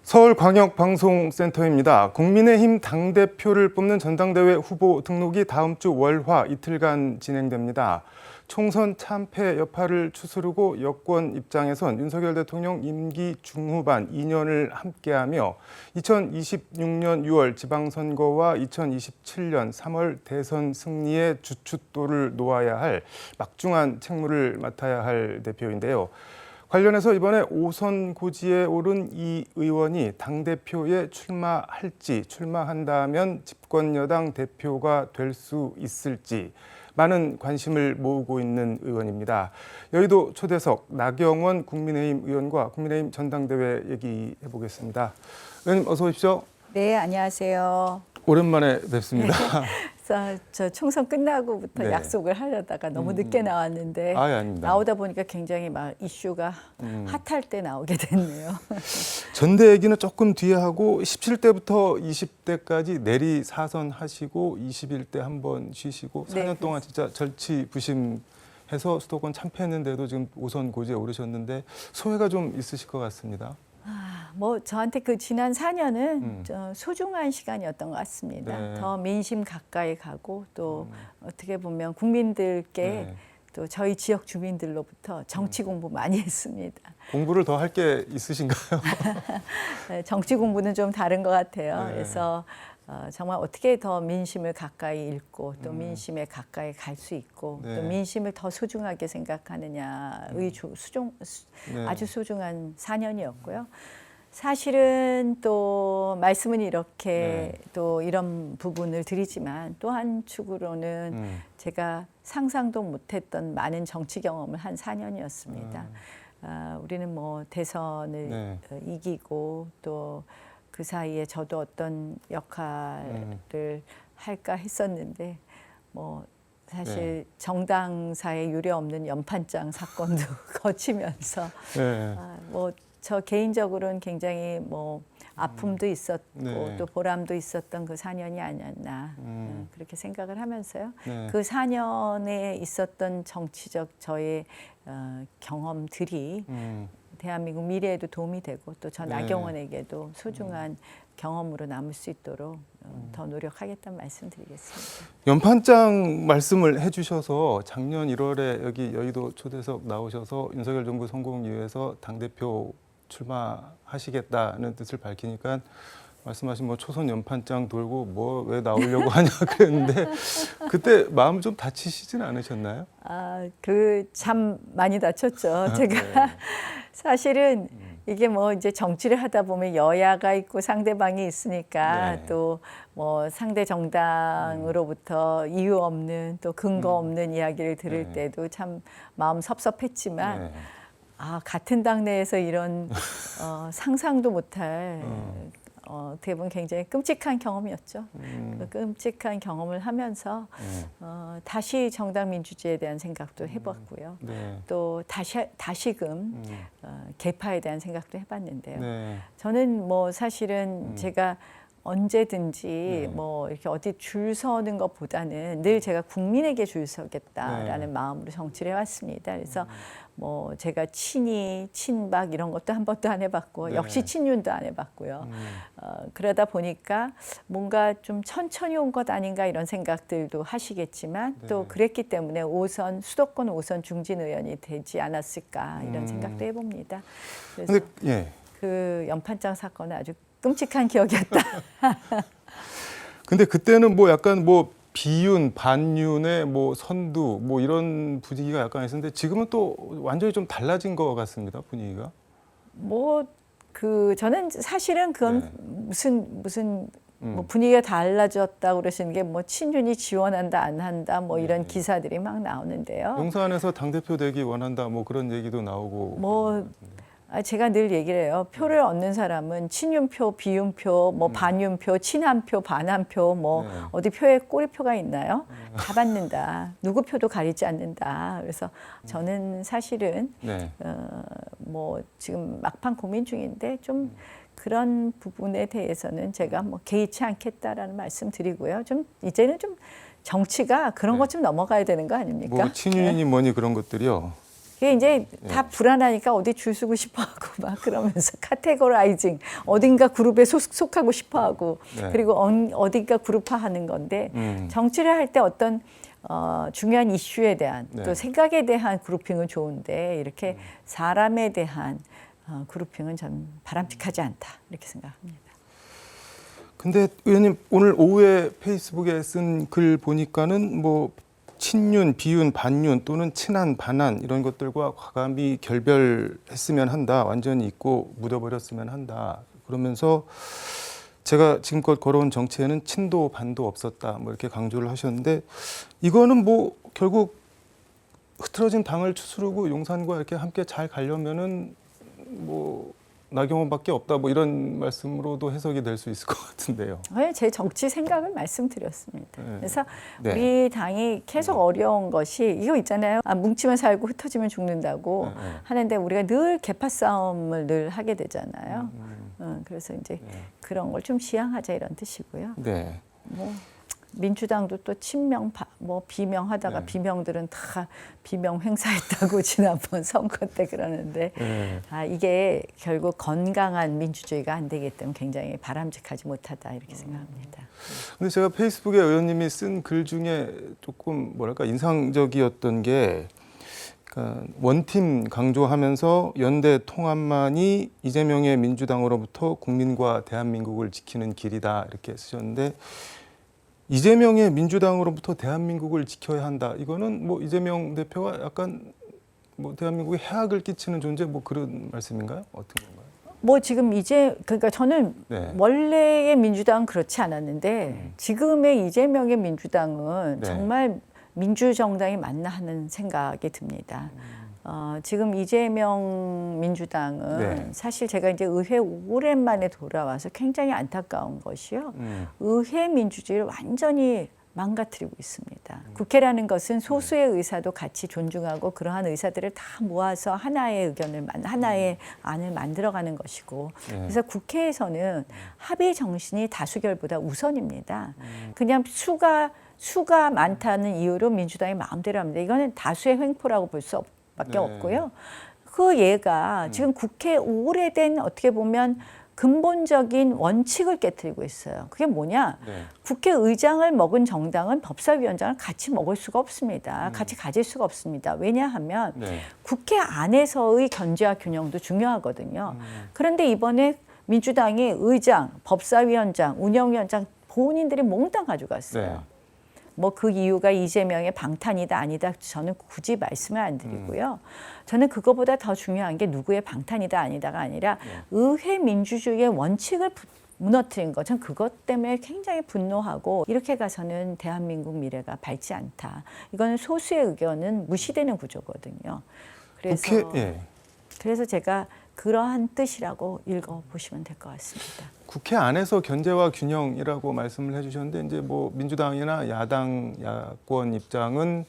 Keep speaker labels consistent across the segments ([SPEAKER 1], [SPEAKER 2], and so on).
[SPEAKER 1] 서울광역방송센터입니다. 국민의힘 당대표를 뽑는 전당대회 후보 등록이 다음 주 월화 이틀간 진행됩니다. 총선 참패 여파를 추스르고 여권 입장에선 윤석열 대통령 임기 중후반 2년을 함께하며 2026년 6월 지방선거와 2027년 3월 대선 승리의 주춧돌을 놓아야 할 막중한 책무를 맡아야 할 대표인데요. 관련해서 이번에 5선 고지에 오른 이 의원이 당대표에 출마할지, 출마한다면 집권여당 대표가 될 수 있을지 많은 관심을 모으고 있는 의원입니다. 여의도 초대석 나경원 국민의힘 의원과 국민의힘 전당대회 얘기해 보겠습니다. 의원님 어서 오십시오.
[SPEAKER 2] 네, 안녕하세요.
[SPEAKER 1] 오랜만에 뵙습니다.
[SPEAKER 2] 그래서 저 총선 끝나고부터
[SPEAKER 1] 네.
[SPEAKER 2] 약속을 하려다가 너무 늦게 나왔는데
[SPEAKER 1] 아닙니다.
[SPEAKER 2] 나오다 보니까 굉장히 막 이슈가 핫할 때 나오게 됐네요.
[SPEAKER 1] 전대 얘기는 조금 뒤에 하고 17대부터 20대까지 내리 4선 하시고 21대 한 번 쉬시고 4년
[SPEAKER 2] 네,
[SPEAKER 1] 동안 진짜 절치부심해서 수도권 참패했는데도 지금 5선 고지에 오르셨는데 소회가 좀 있으실 것 같습니다.
[SPEAKER 2] 뭐 저한테 그 지난 4년은 소중한 시간이었던 것 같습니다.
[SPEAKER 1] 네.
[SPEAKER 2] 더 민심 가까이 가고 또 어떻게 보면 국민들께
[SPEAKER 1] 네.
[SPEAKER 2] 또 저희 지역 주민들로부터 정치 공부 많이 했습니다.
[SPEAKER 1] 공부를 더 할 게 있으신가요?
[SPEAKER 2] 네, 정치 공부는 좀 다른 것 같아요.
[SPEAKER 1] 네.
[SPEAKER 2] 그래서 정말 어떻게 더 민심을 가까이 읽고 또 민심에 가까이 갈 수 있고
[SPEAKER 1] 네.
[SPEAKER 2] 또 민심을 더 소중하게 생각하느냐의
[SPEAKER 1] 네.
[SPEAKER 2] 아주 소중한 4년이었고요. 사실은 또 말씀은 이렇게 또 이런 부분을 드리지만 또 한 축으로는 제가 상상도 못했던 많은 정치 경험을 한 4년이었습니다. 우리는 뭐 대선을 이기고 또 그 사이에 저도 어떤 역할을 할까 했었는데 뭐 사실 정당사에 유례 없는 연판장 사건도 거치면서 뭐 저 개인적으로는 굉장히 뭐 아픔도 있었고 또 보람도 있었던 그 4년이 아니었나 그렇게 생각을 하면서요. 그 4년에 있었던 정치적 저의 경험들이 대한민국 미래에도 도움이 되고 또 저 나경원에게도 소중한 경험으로 남을 수 있도록 더 노력하겠다는 말씀드리겠습니다.
[SPEAKER 1] 연판장 말씀을 해주셔서 작년 1월에 여기 여의도 초대석 나오셔서 윤석열 정부 성공 이후에서 당대표 출마하시겠다는 뜻을 밝히니까 말씀하신 뭐 초선 연판장 돌고 뭐 왜 나오려고 하냐 그랬는데 그때 마음 좀 다치시진 않으셨나요?
[SPEAKER 2] 그 참 많이 다쳤죠. 제가 사실은 이게 뭐 이제 정치를 하다 보면 여야가 있고 상대방이 있으니까 또 뭐 상대 정당으로부터 이유 없는 또 근거 없는 이야기를 들을 때도 참 마음 섭섭했지만 같은 당내에서 이런 상상도 못할 어떻게 보면 굉장히 끔찍한 경험이었죠. 그 끔찍한 경험을 하면서 다시 정당 민주주의에 대한 생각도 해봤고요. 또 다시금 개파에 대한 생각도 해봤는데요. 저는 뭐 사실은 제가 언제든지 뭐 이렇게 어디 줄 서는 것보다는 늘 제가 국민에게 줄 서겠다라는 마음으로 정치를 해왔습니다. 그래서 뭐 제가 친이, 친박 이런 것도 한 번도 안 해봤고 역시 친윤도 안 해봤고요. 그러다 보니까 뭔가 좀 천천히 온 것 아닌가 이런 생각들도 하시겠지만 또 그랬기 때문에 수도권 5선 중진 의원이 되지 않았을까 이런 생각도 해봅니다. 그래서 그 연판장 사건은 아주 끔찍한 기억이었다.
[SPEAKER 1] 근데 그때는 뭐 약간 뭐 비윤, 반윤의 뭐 선두 뭐 이런 분위기가 약간 있었는데 지금은 또 완전히 좀 달라진 것 같습니다, 분위기가.
[SPEAKER 2] 뭐 그 저는 사실은 그건 무슨 뭐 분위기가 달라졌다고 그러시는 게 뭐 친윤이 지원한다 안 한다 뭐 이런 기사들이 막 나오는데요.
[SPEAKER 1] 용산에서 당대표 되기 원한다 뭐 그런 얘기도 나오고.
[SPEAKER 2] 뭐 제가 늘 얘기를 해요. 표를 얻는 사람은 친윤표, 비윤표, 뭐 반윤표, 친한표, 반한표, 뭐 어디 표에 꼬리표가 있나요? 다 받는다. 누구 표도 가리지 않는다. 그래서 저는 사실은 뭐 지금 막판 고민 중인데 좀 그런 부분에 대해서는 제가 뭐 개의치 않겠다라는 말씀 드리고요. 좀 이제는 좀 정치가 그런 것 좀 넘어가야 되는 거 아닙니까?
[SPEAKER 1] 뭐 친윤이니 뭐니 그런 것들이요.
[SPEAKER 2] 이게 이제 다 불안하니까 어디 줄 서고 싶어하고 막 그러면서 카테고라이징 어딘가 그룹에 속하고 싶어하고
[SPEAKER 1] 네.
[SPEAKER 2] 그리고 어딘가 그룹화하는 건데 정치를 할 때 어떤 중요한 이슈에 대한
[SPEAKER 1] 네.
[SPEAKER 2] 또 생각에 대한 그룹핑은 좋은데 이렇게 사람에 대한 그룹핑은 전 바람직하지 않다 이렇게 생각합니다.
[SPEAKER 1] 근데 의원님 오늘 오후에 페이스북에 쓴 글 보니까는 뭐 친윤, 비윤, 반윤 또는 친한, 반한 이런 것들과 과감히 결별했으면 한다. 완전히 잊고 묻어버렸으면 한다. 그러면서 제가 지금껏 걸어온 정치에는 친도, 반도 없었다. 뭐 이렇게 강조를 하셨는데 이거는 뭐 결국 흐트러진 당을 추스르고 용산과 이렇게 함께 잘 가려면은 뭐 나경원밖에 없다. 뭐 이런 말씀으로도 해석이 될 수 있을 것 같은데요.
[SPEAKER 2] 제 정치 생각을 말씀드렸습니다.
[SPEAKER 1] 네.
[SPEAKER 2] 그래서
[SPEAKER 1] 네.
[SPEAKER 2] 우리 당이 계속 어려운 것이 이거 있잖아요. 뭉치면 살고 흩어지면 죽는다고
[SPEAKER 1] 네, 네.
[SPEAKER 2] 하는데 우리가 늘 계파 싸움을 늘 하게 되잖아요. 그래서 이제 그런 걸 좀 지양하자 이런 뜻이고요.
[SPEAKER 1] 네.
[SPEAKER 2] 뭐 민주당도 또 친명, 뭐 비명하다가
[SPEAKER 1] 네.
[SPEAKER 2] 비명들은 다 비명 행사했다고 지난번 선거 때 그러는데
[SPEAKER 1] 네.
[SPEAKER 2] 이게 결국 건강한 민주주의가 안 되기 때문에 굉장히 바람직하지 못하다 이렇게 생각합니다.
[SPEAKER 1] 근데 제가 페이스북에 의원님이 쓴 글 중에 조금 뭐랄까 인상적이었던 게 그러니까 원팀 강조하면서 연대 통합만이 이재명의 민주당으로부터 국민과 대한민국을 지키는 길이다 이렇게 쓰셨는데 이재명의 민주당으로부터 대한민국을 지켜야 한다. 이거는 뭐 이재명 대표가 약간 뭐 대한민국에 해악을 끼치는 존재 뭐 그런 말씀인가요? 어떤 건가요?
[SPEAKER 2] 뭐 지금 그러니까 저는
[SPEAKER 1] 네.
[SPEAKER 2] 원래의 민주당은 그렇지 않았는데 지금의 이재명의 민주당은
[SPEAKER 1] 네.
[SPEAKER 2] 정말 민주정당이 맞나 하는 생각이 듭니다. 지금 이재명 민주당은
[SPEAKER 1] 네.
[SPEAKER 2] 사실 제가 이제 의회 오랜만에 돌아와서 굉장히 안타까운 것이요. 의회 민주주의를 완전히 망가뜨리고 있습니다. 국회라는 것은 소수의 의사도 같이 존중하고 그러한 의사들을 다 모아서 하나의 하나의 안을 만들어가는 것이고 그래서 국회에서는 합의 정신이 다수결보다 우선입니다. 그냥 수가 많다는 이유로 민주당이 마음대로 합니다. 이거는 다수의 횡포라고 볼 수 밖에 없고요. 그 예가 지금 국회 오래된 어떻게 보면 근본적인 원칙을 깨뜨리고 있어요. 그게 뭐냐?
[SPEAKER 1] 네.
[SPEAKER 2] 국회의장을 먹은 정당은 법사위원장을 같이 먹을 수가 없습니다. 같이 가질 수가 없습니다. 왜냐하면
[SPEAKER 1] 네.
[SPEAKER 2] 국회 안에서의 견제와 균형도 중요하거든요. 그런데 이번에 민주당이 의장, 법사위원장, 운영위원장 본인들이 몽땅 가져갔어요.
[SPEAKER 1] 네.
[SPEAKER 2] 뭐 그 이유가 이재명의 방탄이다 아니다 저는 굳이 말씀을 안 드리고요. 저는 그거보다 더 중요한 게 누구의 방탄이다 아니다가 아니라 의회 민주주의의 원칙을 무너뜨린 거. 전 그것 때문에 굉장히 분노하고 이렇게 가서는 대한민국 미래가 밝지 않다. 이거는 소수의 의견은 무시되는 구조거든요. 그래서 제가 그러한 뜻이라고 읽어보시면 될 것 같습니다.
[SPEAKER 1] 국회 안에서 견제와 균형이라고 말씀을 해주셨는데 이제 뭐 민주당이나 야당 야권 입장은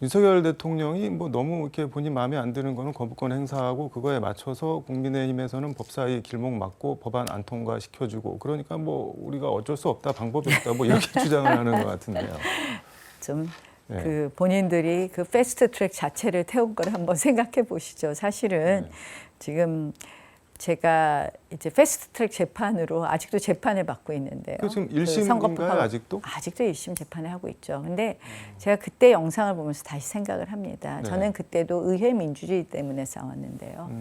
[SPEAKER 1] 윤석열 대통령이 뭐 너무 이렇게 본인 마음에 안 드는 거는 거부권 행사하고 그거에 맞춰서 국민의힘에서는 법사위 길목 막고 법안 안 통과시켜주고 그러니까 뭐 우리가 어쩔 수 없다 방법이 없다 뭐 이렇게 주장을 하는 것 같은데요.
[SPEAKER 2] 좀
[SPEAKER 1] 네.
[SPEAKER 2] 그 본인들이 그 패스트 트랙 자체를 태운 걸 한번 생각해 보시죠. 사실은 지금 제가 이제 패스트 트랙 재판으로 아직도 재판을 받고 있는데요.
[SPEAKER 1] 그 지금 1심인가요, 아직도?
[SPEAKER 2] 아직도 1심 재판을 하고 있죠. 근데 제가 그때 영상을 보면서 다시 생각을 합니다.
[SPEAKER 1] 네.
[SPEAKER 2] 저는 그때도 의회 민주주의 때문에 싸웠는데요.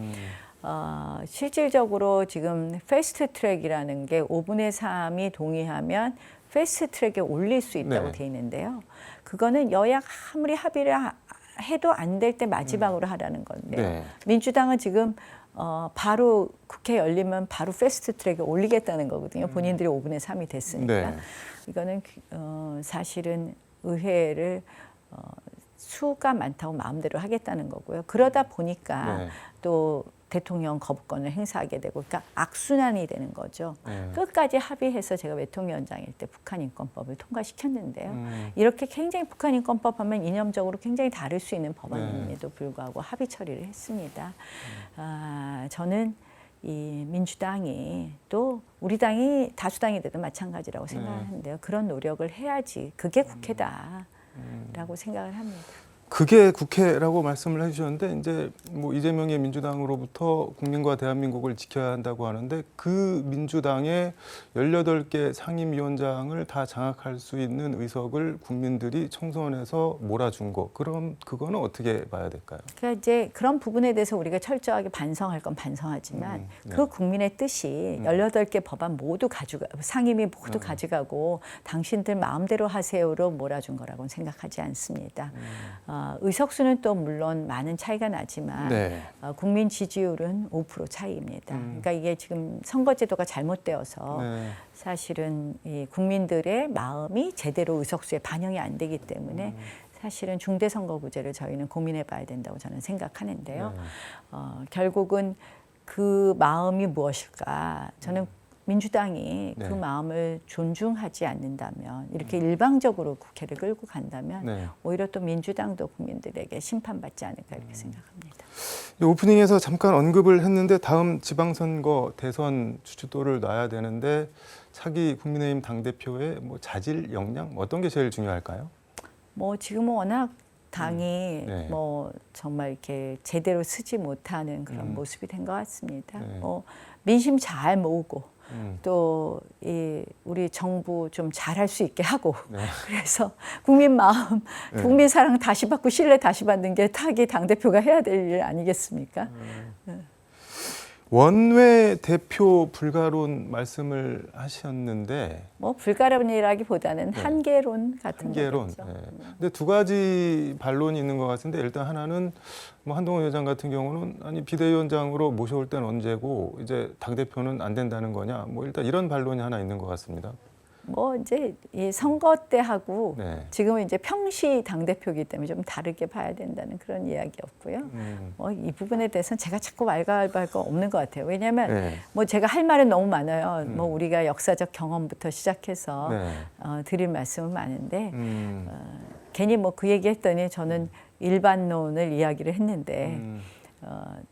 [SPEAKER 2] 실질적으로 지금 패스트 트랙이라는 게 5분의 3이 동의하면 패스트 트랙에 올릴 수 있다고
[SPEAKER 1] 네.
[SPEAKER 2] 돼 있는데요. 그거는 여야 아무리 합의를 해도 안 될 때 마지막으로 하라는 건데요.
[SPEAKER 1] 네.
[SPEAKER 2] 민주당은 지금 바로 국회 열리면 바로 패스트 트랙에 올리겠다는 거거든요. 본인들이 5분의 3이 됐으니까.
[SPEAKER 1] 네.
[SPEAKER 2] 이거는 사실은 의회를 수가 많다고 마음대로 하겠다는 거고요. 그러다 보니까
[SPEAKER 1] 네.
[SPEAKER 2] 또 대통령 거부권을 행사하게 되고 그러니까 악순환이 되는 거죠.
[SPEAKER 1] 네.
[SPEAKER 2] 끝까지 합의해서 제가 외통위원장일 때 북한인권법을 통과시켰는데요. 이렇게 굉장히 북한인권법 하면 이념적으로 굉장히 다를 수 있는 법안임에도 불구하고 합의 처리를 했습니다. 저는 이 민주당이 또 우리 당이 다수당이 돼도 마찬가지라고 생각하는데요. 그런 노력을 해야지 그게 국회다라고 생각을 합니다.
[SPEAKER 1] 그게 국회라고 말씀을 해주셨는데 이제 뭐 이재명의 민주당으로부터 국민과 대한민국을 지켜야 한다고 하는데 그 민주당의 18개 상임위원장을 다 장악할 수 있는 의석을 국민들이 총선에서 몰아준 거. 그럼 그거는 어떻게 봐야 될까요?
[SPEAKER 2] 그러니까 이제 그런 부분에 대해서 우리가 철저하게 반성할 건 반성하지만
[SPEAKER 1] 네.
[SPEAKER 2] 그 국민의 뜻이 18개 법안 모두 상임위 모두 가져가고 당신들 마음대로 하세요로 몰아준 거라고는 생각하지 않습니다. 의석수는 또 물론 많은 차이가 나지만
[SPEAKER 1] 네.
[SPEAKER 2] 국민 지지율은 5% 차이입니다. 그러니까 이게 지금 선거제도가 잘못되어서
[SPEAKER 1] 네.
[SPEAKER 2] 사실은 이 국민들의 마음이 제대로 의석수에 반영이 안 되기 때문에 사실은 중대선거구제를 저희는 고민해 봐야 된다고 저는 생각하는데요. 결국은 그 마음이 무엇일까? 저는 민주당이
[SPEAKER 1] 네.
[SPEAKER 2] 그 마음을 존중하지 않는다면 이렇게 일방적으로 국회를 끌고 간다면
[SPEAKER 1] 네.
[SPEAKER 2] 오히려 또 민주당도 국민들에게 심판받지 않을까 이렇게 생각합니다.
[SPEAKER 1] 오프닝에서 잠깐 언급을 했는데 다음 지방선거 대선 주주도를 놔야 되는데 차기 국민의힘 당대표의 뭐 자질, 역량 어떤 게 제일 중요할까요?
[SPEAKER 2] 뭐 지금은 워낙 당이
[SPEAKER 1] 네.
[SPEAKER 2] 뭐 정말 이렇게 제대로 쓰지 못하는 그런 모습이 된 것 같습니다.
[SPEAKER 1] 네.
[SPEAKER 2] 민심 잘 모으고 또
[SPEAKER 1] 음.
[SPEAKER 2] 우리 정부 좀 잘할 수 있게 하고
[SPEAKER 1] 네.
[SPEAKER 2] 그래서 국민 마음,
[SPEAKER 1] 네.
[SPEAKER 2] 국민 사랑 다시 받고 신뢰 다시 받는 게 타기 당대표가 해야 될 일 아니겠습니까?
[SPEAKER 1] 원외 대표 불가론 말씀을 하셨는데
[SPEAKER 2] 뭐 불가론이라기보다는
[SPEAKER 1] 네.
[SPEAKER 2] 한계론 같은
[SPEAKER 1] 한계론.
[SPEAKER 2] 거겠죠.
[SPEAKER 1] 네. 근데 두 가지 반론이 있는 것 같은데 일단 하나는 뭐 한동훈 위원장 같은 경우는 아니 비대위원장으로 모셔올 때는 언제고 이제 당 대표는 안 된다는 거냐. 뭐 일단 이런 반론이 하나 있는 것 같습니다.
[SPEAKER 2] 뭐 이제 이 선거 때하고
[SPEAKER 1] 네.
[SPEAKER 2] 지금은 이제 평시 당대표이기 때문에 좀 다르게 봐야 된다는 그런 이야기였고요. 이 부분에 대해서는 제가 자꾸 왈가왈부할 거 없는 것 같아요. 왜냐하면
[SPEAKER 1] 네.
[SPEAKER 2] 뭐 제가 할 말은 너무 많아요. 뭐 우리가 역사적 경험부터 시작해서
[SPEAKER 1] 네.
[SPEAKER 2] 드릴 말씀은 많은데
[SPEAKER 1] 음.
[SPEAKER 2] 괜히 뭐 그 얘기했더니 저는 일반론을 이야기를 했는데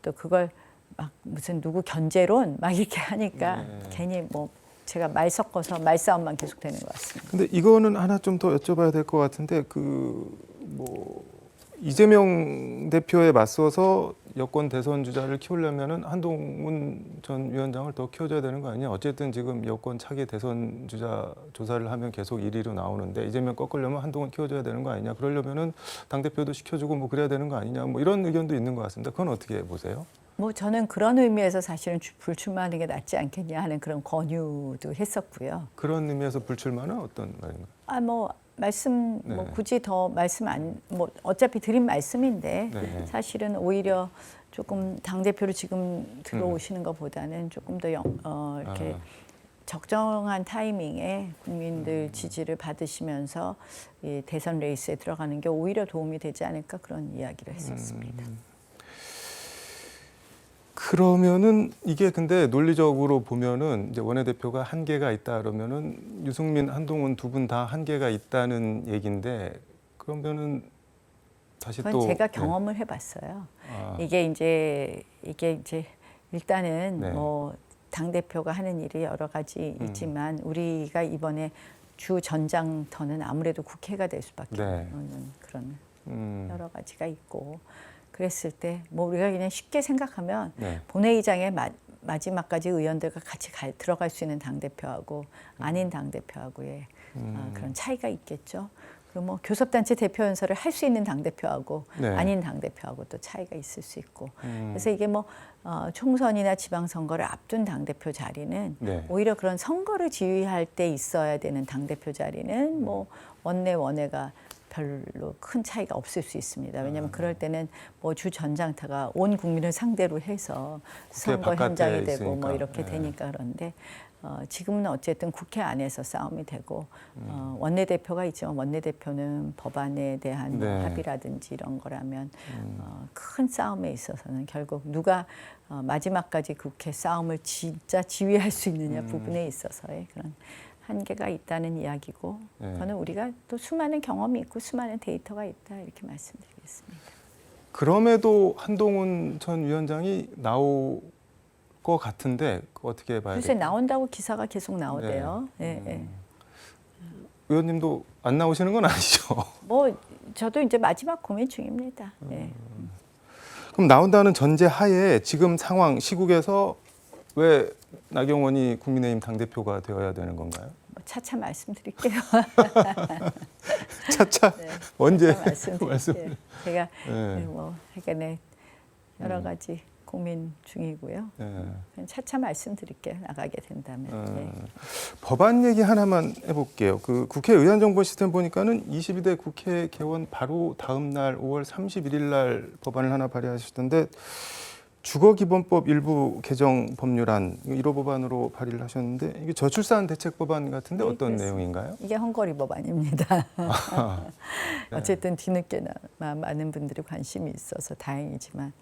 [SPEAKER 2] 또 그걸 막 무슨 누구 견제론 막 이렇게 하니까
[SPEAKER 1] 네.
[SPEAKER 2] 괜히 뭐 제가 말 섞어서 말싸움만 계속 되는 것 같습니다.
[SPEAKER 1] 근데 이거는 하나 좀 더 여쭤봐야 될 것 같은데 뭐 이재명 대표에 맞서서 여권 대선 주자를 키우려면은 한동훈 전 위원장을 더 키워줘야 되는 거 아니냐? 어쨌든 지금 여권 차기 대선 주자 조사를 하면 계속 1위로 나오는데 이재명 꺾으려면 한동훈 키워줘야 되는 거 아니냐? 그러려면은 당 대표도 시켜주고 뭐 그래야 되는 거 아니냐? 뭐 이런 의견도 있는 것 같습니다. 그건 어떻게 보세요?
[SPEAKER 2] 뭐 저는 그런 의미에서 사실은 불출마하는 게 낫지 않겠냐 하는 그런 권유도 했었고요.
[SPEAKER 1] 그런 의미에서 불출마는 어떤 말인가요?
[SPEAKER 2] 뭐 말씀
[SPEAKER 1] 네.
[SPEAKER 2] 뭐 굳이 더 말씀 뭐 어차피 드린 말씀인데
[SPEAKER 1] 네.
[SPEAKER 2] 사실은 오히려 조금 당 대표로 지금 들어오시는 것보다는 조금 더 이렇게 적정한 타이밍에 국민들 지지를 받으시면서 이 대선 레이스에 들어가는 게 오히려 도움이 되지 않을까 그런 이야기를 했었습니다.
[SPEAKER 1] 그러면은 이게 근데 논리적으로 보면은 이제 원내대표가 한계가 있다 그러면은 유승민, 한동훈 두 분 다 한계가 있다는 얘기인데 그러면은 다시
[SPEAKER 2] 그건
[SPEAKER 1] 또
[SPEAKER 2] 제가 경험을 해봤어요.
[SPEAKER 1] 아.
[SPEAKER 2] 이게 이제 일단은
[SPEAKER 1] 네.
[SPEAKER 2] 뭐 당 대표가 하는 일이 여러 가지 있지만 우리가 이번에 주 전장터는 아무래도 국회가 될 수밖에
[SPEAKER 1] 네.
[SPEAKER 2] 없는 그런 여러 가지가 있고 그랬을 때 뭐 우리가 그냥 쉽게 생각하면
[SPEAKER 1] 네.
[SPEAKER 2] 본회의장에 마지막까지 의원들과 같이 들어갈 수 있는 당 대표하고 아닌 당 대표하고의 그런 차이가 있겠죠. 그리고 뭐 교섭단체 대표 연설을 할 수 있는 당 대표하고
[SPEAKER 1] 네.
[SPEAKER 2] 아닌 당 대표하고 또 차이가 있을 수 있고. 그래서 이게 뭐 총선이나 지방선거를 앞둔 당 대표 자리는
[SPEAKER 1] 네.
[SPEAKER 2] 오히려 그런 선거를 지휘할 때 있어야 되는 당 대표 자리는 뭐 원내가 별로 큰 차이가 없을 수 있습니다. 왜냐하면 그럴 때는 뭐 주 전장터가 온 국민을 상대로 해서 선거
[SPEAKER 1] 바깥에
[SPEAKER 2] 현장이 되고 뭐
[SPEAKER 1] 있으니까.
[SPEAKER 2] 이렇게
[SPEAKER 1] 네.
[SPEAKER 2] 되니까 그런데 지금은 어쨌든 국회 안에서 싸움이 되고 원내대표가 있지만 원내대표는 법안에 대한
[SPEAKER 1] 네.
[SPEAKER 2] 합의라든지 이런 거라면 큰 싸움에 있어서는 결국 누가 마지막까지 국회 싸움을 진짜 지휘할 수 있느냐 부분에 있어서의 그런 한계가 있다는 이야기고
[SPEAKER 1] 네.
[SPEAKER 2] 그거는 우리가 또 수많은 경험이 있고 수많은 데이터가 있다 이렇게 말씀드리겠습니다.
[SPEAKER 1] 그럼에도 한동훈 전 위원장이 나올 것 같은데 어떻게 봐야
[SPEAKER 2] 요새
[SPEAKER 1] 될까요?
[SPEAKER 2] 나온다고 기사가 계속 나오대요. 네. 네.
[SPEAKER 1] 의원님도 안 나오시는 건 아니죠?
[SPEAKER 2] 뭐 저도 이제 마지막 고민 중입니다. 네.
[SPEAKER 1] 그럼 나온다는 전제 하에 지금 상황 시국에서 왜 나경원이 국민의힘 당대표가 되어야 되는 건가요?
[SPEAKER 2] 뭐 차차 말씀드릴게요.
[SPEAKER 1] 차차
[SPEAKER 2] 네,
[SPEAKER 1] 언제
[SPEAKER 2] 차차 말씀드릴게요. 제가
[SPEAKER 1] 네.
[SPEAKER 2] 뭐 그러니까 여러 가지 고민 중이고요.
[SPEAKER 1] 네.
[SPEAKER 2] 그냥 차차 말씀드릴게요. 나가게 된다면. 네.
[SPEAKER 1] 법안 얘기 하나만 해볼게요. 그 국회 의안정보 시스템 보니까는 22대 국회 개원 바로 다음 날 5월 31일 날 법안을 하나 발의하시던데 주거기본법 일부 개정 법률안 1호 법안으로 발의를 하셨는데 이게 저출산 대책 법안 같은데
[SPEAKER 2] 네,
[SPEAKER 1] 어떤
[SPEAKER 2] 그렇습니다.
[SPEAKER 1] 내용인가요?
[SPEAKER 2] 이게 헝거리 법안입니다.
[SPEAKER 1] 네. 어쨌든
[SPEAKER 2] 어쨌든 뒤늦게나마 많은 분들이 관심이 있어서 다행이지만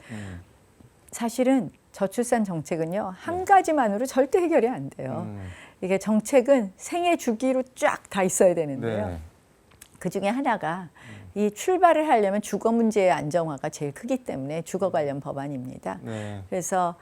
[SPEAKER 2] 사실은 저출산 정책은요 한 가지만으로 절대 해결이 안 돼요. 이게 정책은 생애 주기로 쫙 다 있어야 되는데요.
[SPEAKER 1] 네.
[SPEAKER 2] 그 중에 하나가 이 출발을 하려면 주거 문제의 안정화가 제일 크기 때문에 주거 관련 법안입니다.
[SPEAKER 1] 네.
[SPEAKER 2] 그래서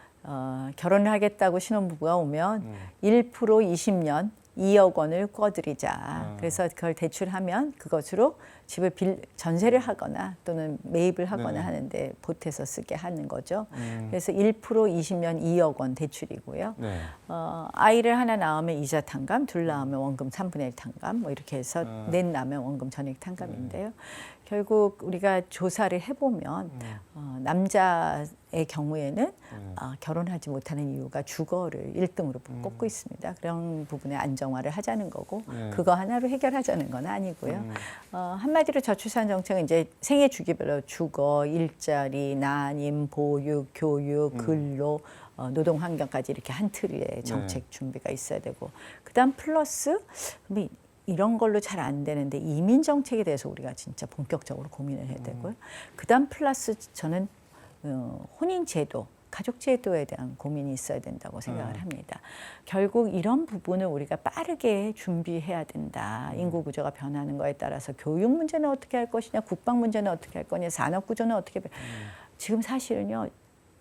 [SPEAKER 2] 결혼을 하겠다고 신혼부부가 오면 1% 20년 2억 원을 꿔드리자. 그래서 그걸 대출하면 그것으로 집을 전세를 하거나 또는 매입을 하거나
[SPEAKER 1] 네.
[SPEAKER 2] 하는데 보태서 쓰게 하는 거죠. 그래서 1% 20년 2억 원 대출이고요.
[SPEAKER 1] 네.
[SPEAKER 2] 아이를 하나 낳으면 이자 탕감, 둘 낳으면 원금 3분의 1 탕감, 뭐 이렇게 해서 넷 낳으면 원금 전액 탕감인데요. 결국 우리가 조사를 해보면 남자의 경우에는 결혼하지 못하는 이유가 주거를 1등으로 꼽고 있습니다. 그런 부분에 안정화를 하자는 거고 그거 하나로 해결하자는 건 아니고요. 한마디로 저출산 정책은 이제 생애 주기별로 주거, 일자리, 난임, 보육, 교육, 근로, 노동 환경까지 이렇게 한 틀의 정책 준비가 있어야 되고 그다음 플러스 이런 걸로 잘 안 되는데 이민 정책에 대해서 우리가 진짜 본격적으로 고민을 해야 되고요. 그다음 플러스 저는 혼인 제도, 가족 제도에 대한 고민이 있어야 된다고 생각을 합니다. 결국 이런 부분을 우리가 빠르게 준비해야 된다. 인구 구조가 변하는 거에 따라서 교육 문제는 어떻게 할 것이냐, 국방 문제는 어떻게 할 거냐, 산업 구조는 어떻게 지금 사실은요.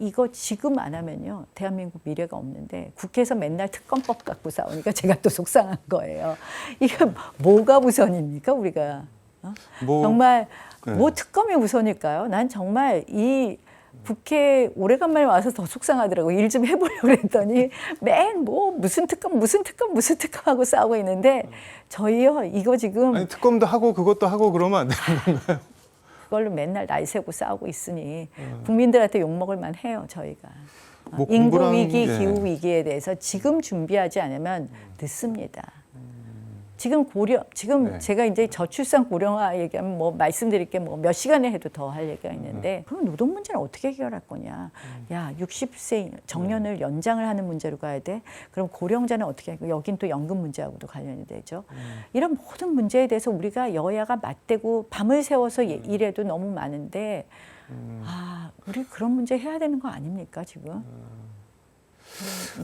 [SPEAKER 2] 이거 지금 안 하면요 대한민국 미래가 없는데 국회에서 맨날 특검법 갖고 싸우니까 제가 또 속상한 거예요. 이게 뭐가 우선입니까 우리가? 정말 뭐 특검이 우선일까요? 난 정말 이 국회 오래간만에 와서 더 속상하더라고요. 일 좀 해보려고 그랬더니 맨 뭐 무슨 특검 하고 싸우고 있는데 저희요 이거 지금
[SPEAKER 1] 아니 특검도 하고 그것도 하고 그러면 안 되는 건가요?
[SPEAKER 2] 그걸로 맨날 날 세고 싸우고 있으니 국민들한테 욕먹을 만해요 저희가.
[SPEAKER 1] 뭐
[SPEAKER 2] 인구 위기,
[SPEAKER 1] 예.
[SPEAKER 2] 기후 위기에 대해서 지금 준비하지 않으면 늦습니다. 지금
[SPEAKER 1] 네.
[SPEAKER 2] 제가 이제 저출산 고령화 얘기하면 뭐 말씀드릴 게 뭐 몇 시간에 해도 더 할 얘기가 있는데 그럼 노동 문제는 어떻게 해결할 거냐? 야, 60세 정년을 연장을 하는 문제로 가야 돼. 그럼 고령자는 어떻게 하고 여긴 또 연금 문제하고도 관련이 되죠. 이런 모든 문제에 대해서 우리가 여야가 맞대고 밤을 새워서 일해도 너무 많은데 우리 그런 문제 해야 되는 거 아닙니까 지금?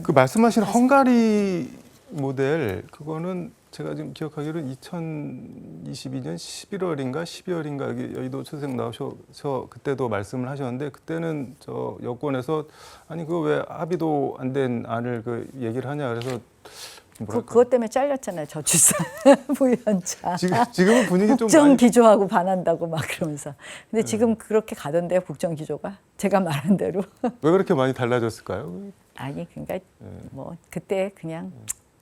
[SPEAKER 1] 그 말씀하신 헝가리 모델 그거는 제가 지금 기억하기로는 2022년 11월인가 12월인가 여의도 초생 나오셔서 그때도 말씀을 하셨는데 그때는 저 여권에서 아니 그거 왜 합의도 안 된 안을 그 얘기를 하냐 그래서
[SPEAKER 2] 그것 때문에 잘렸잖아요 저출산 부연자.
[SPEAKER 1] 지금은 분위기 좀
[SPEAKER 2] 국정
[SPEAKER 1] 많이
[SPEAKER 2] 기조하고 반한다고 막 그러면서. 근데 지금 그렇게 가던데요 국정 기조가 제가 말한 대로.
[SPEAKER 1] 왜 그렇게 많이 달라졌을까요?
[SPEAKER 2] 아니 그러니까 뭐 그때 그냥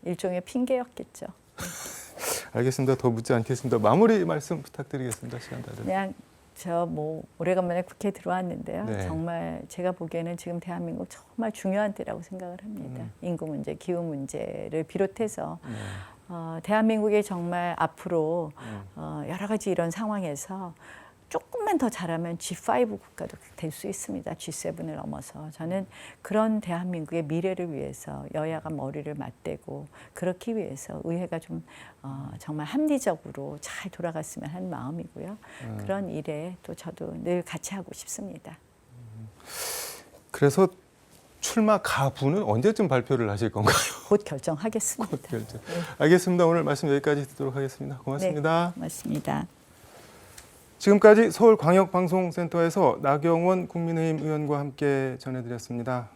[SPEAKER 2] 일종의 핑계였겠죠.
[SPEAKER 1] 알겠습니다. 더 묻지 않겠습니다. 마무리 말씀 부탁드리겠습니다. 시간 다 됐습니다.
[SPEAKER 2] 그냥 저 뭐 오래간만에 국회에 들어왔는데요.
[SPEAKER 1] 네.
[SPEAKER 2] 정말 제가 보기에는 지금 대한민국 정말 중요한 때라고 생각을 합니다. 인구 문제, 기후 문제를 비롯해서 대한민국이 정말 앞으로 여러 가지 이런 상황에서 조금만 더 잘하면 G5 국가도 될 수 있습니다. G7을 넘어서. 저는 그런 대한민국의 미래를 위해서 여야가 머리를 맞대고 그렇기 위해서 의회가 좀 정말 합리적으로 잘 돌아갔으면 하는 마음이고요. 그런 일에 또 저도 늘 같이 하고 싶습니다.
[SPEAKER 1] 그래서 출마 가부는 언제쯤 발표를 하실 건가요?
[SPEAKER 2] 곧 결정하겠습니다.
[SPEAKER 1] 곧 결정. 알겠습니다. 오늘 말씀 여기까지 듣도록 하겠습니다. 고맙습니다.
[SPEAKER 2] 네, 고맙습니다.
[SPEAKER 1] 지금까지 서울광역방송센터에서 나경원 국민의힘 의원과 함께 전해드렸습니다.